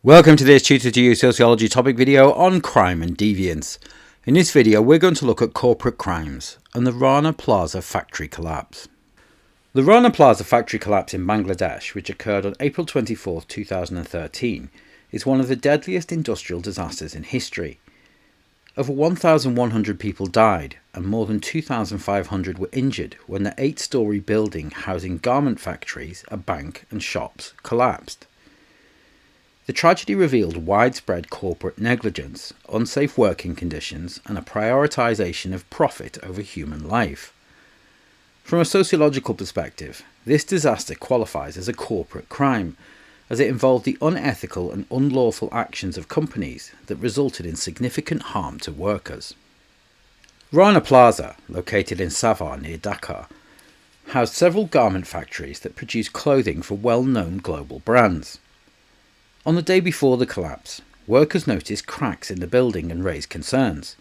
Welcome to this Tutor to You Sociology topic video on crime and deviance. In this video we're going to look at corporate crimes and the Rana Plaza factory collapse. The Rana Plaza factory collapse in Bangladesh, which occurred on April 24, 2013, is one of the deadliest industrial disasters in history. Over 1,100 people died and more than 2,500 were injured when the 8-storey building housing garment factories, a bank and shops collapsed. The tragedy revealed widespread corporate negligence, unsafe working conditions, and a prioritisation of profit over human life. From a sociological perspective, this disaster qualifies as a corporate crime, as it involved the unethical and unlawful actions of companies that resulted in significant harm to workers. Rana Plaza, located in Savar near Dhaka, housed several garment factories that produce clothing for well-known global brands. On the day before the collapse, workers noticed cracks in the building and raised concerns.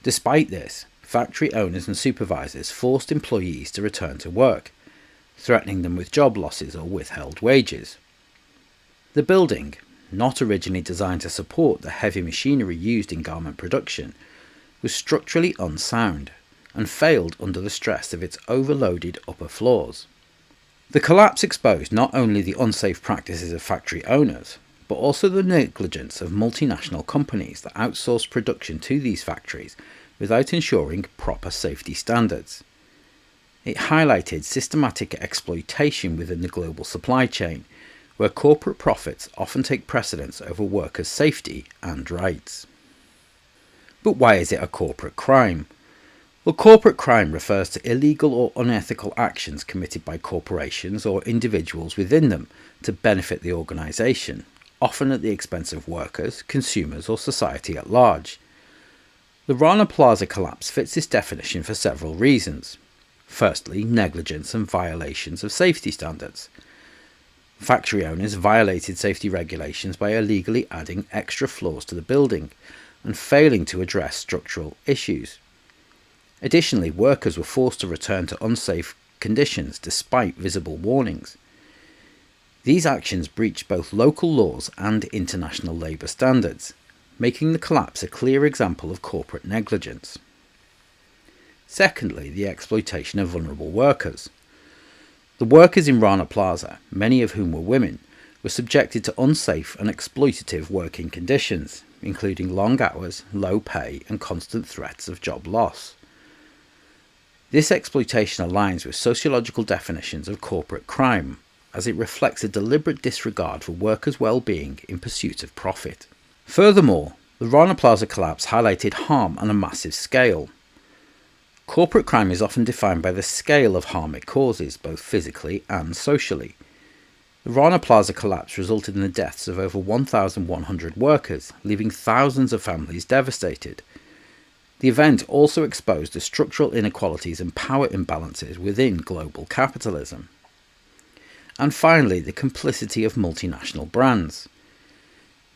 Despite this, factory owners and supervisors forced employees to return to work, threatening them with job losses or withheld wages. The building, not originally designed to support the heavy machinery used in garment production, was structurally unsound and failed under the stress of its overloaded upper floors. The collapse exposed not only the unsafe practices of factory owners, but also the negligence of multinational companies that outsourced production to these factories without ensuring proper safety standards. It highlighted systematic exploitation within the global supply chain, where corporate profits often take precedence over workers' safety and rights. But why is it a corporate crime? Well, corporate crime refers to illegal or unethical actions committed by corporations or individuals within them to benefit the organisation, often at the expense of workers, consumers or society at large. The Rana Plaza collapse fits this definition for several reasons. Firstly, negligence and violations of safety standards. Factory owners violated safety regulations by illegally adding extra floors to the building and failing to address structural issues. Additionally, workers were forced to return to unsafe conditions despite visible warnings. These actions breached both local laws and international labour standards, making the collapse a clear example of corporate negligence. Secondly, the exploitation of vulnerable workers. The workers in Rana Plaza, many of whom were women, were subjected to unsafe and exploitative working conditions, including long hours, low pay and constant threats of job loss. This exploitation aligns with sociological definitions of corporate crime, as it reflects a deliberate disregard for workers' well-being in pursuit of profit. Furthermore, the Rana Plaza collapse highlighted harm on a massive scale. Corporate crime is often defined by the scale of harm it causes, both physically and socially. The Rana Plaza collapse resulted in the deaths of over 1,100 workers, leaving thousands of families devastated. The event also exposed the structural inequalities and power imbalances within global capitalism. And finally, the complicity of multinational brands.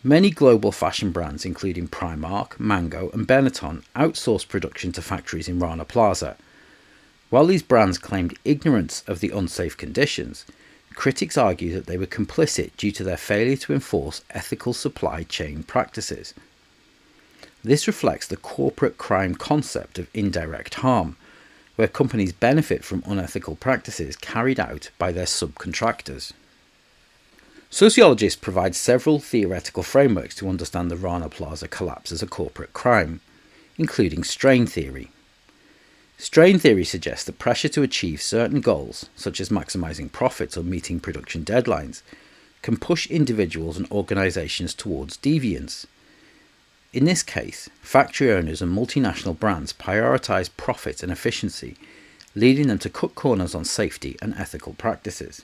Many global fashion brands, including Primark, Mango and Benetton, outsourced production to factories in Rana Plaza. While these brands claimed ignorance of the unsafe conditions, critics argue that they were complicit due to their failure to enforce ethical supply chain practices. This reflects the corporate crime concept of indirect harm, where companies benefit from unethical practices carried out by their subcontractors. Sociologists provide several theoretical frameworks to understand the Rana Plaza collapse as a corporate crime, including strain theory. Strain theory suggests that pressure to achieve certain goals, such as maximising profits or meeting production deadlines, can push individuals and organisations towards deviance. In this case, factory owners and multinational brands prioritise profit and efficiency, leading them to cut corners on safety and ethical practices.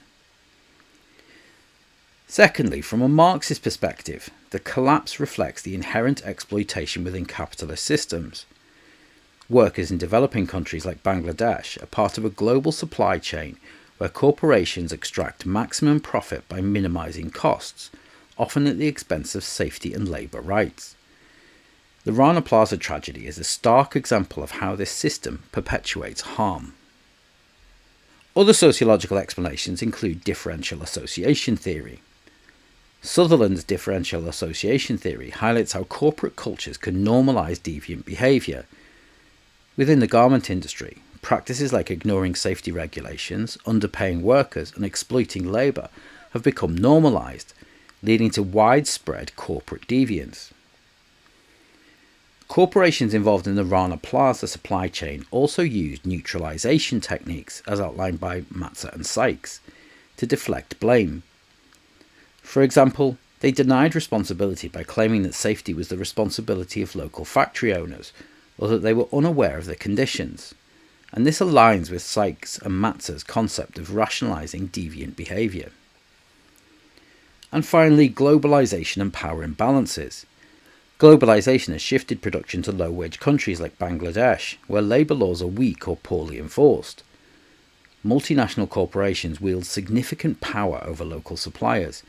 Secondly, from a Marxist perspective, the collapse reflects the inherent exploitation within capitalist systems. Workers in developing countries like Bangladesh are part of a global supply chain where corporations extract maximum profit by minimising costs, often at the expense of safety and labour rights. The Rana Plaza tragedy is a stark example of how this system perpetuates harm. Other sociological explanations include differential association theory. Sutherland's differential association theory highlights how corporate cultures can normalise deviant behaviour. Within the garment industry, practices like ignoring safety regulations, underpaying workers and exploiting labour have become normalised, leading to widespread corporate deviance. Corporations involved in the Rana Plaza supply chain also used neutralisation techniques, as outlined by Matza and Sykes, to deflect blame. For example, they denied responsibility by claiming that safety was the responsibility of local factory owners, or that they were unaware of the conditions. And this aligns with Sykes and Matza's concept of rationalising deviant behaviour. And finally, globalisation and power imbalances. Globalisation has shifted production to low-wage countries like Bangladesh, where labour laws are weak or poorly enforced. Multinational corporations wield significant power over local suppliers,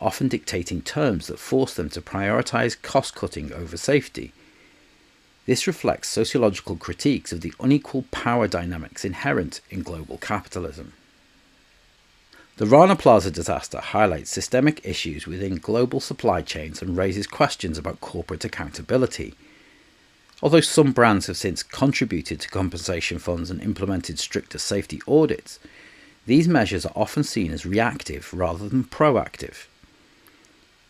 often dictating terms that force them to prioritise cost-cutting over safety. This reflects sociological critiques of the unequal power dynamics inherent in global capitalism. The Rana Plaza disaster highlights systemic issues within global supply chains and raises questions about corporate accountability. Although some brands have since contributed to compensation funds and implemented stricter safety audits, these measures are often seen as reactive rather than proactive.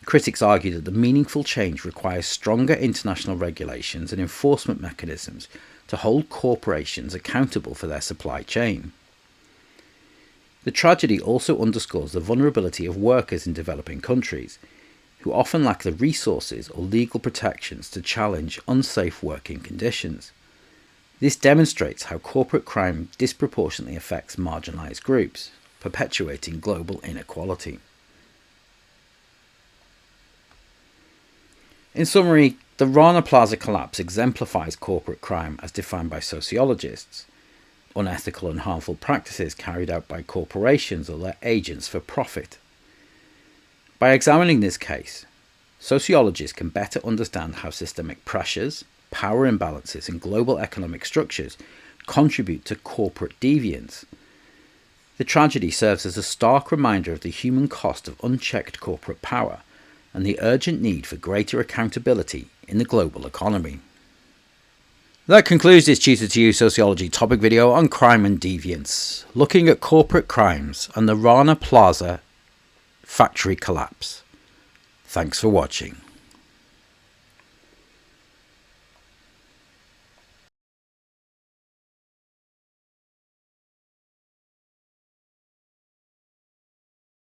Critics argue that the meaningful change requires stronger international regulations and enforcement mechanisms to hold corporations accountable for their supply chain. The tragedy also underscores the vulnerability of workers in developing countries, who often lack the resources or legal protections to challenge unsafe working conditions. This demonstrates how corporate crime disproportionately affects marginalised groups, perpetuating global inequality. In summary, the Rana Plaza collapse exemplifies corporate crime as defined by sociologists: unethical and harmful practices carried out by corporations or their agents for profit. By examining this case, sociologists can better understand how systemic pressures, power imbalances, and global economic structures contribute to corporate deviance. The tragedy serves as a stark reminder of the human cost of unchecked corporate power and the urgent need for greater accountability in the global economy. That concludes this Tutor to You Sociology topic video on crime and deviance, looking at corporate crimes and the Rana Plaza factory collapse. Thanks for watching.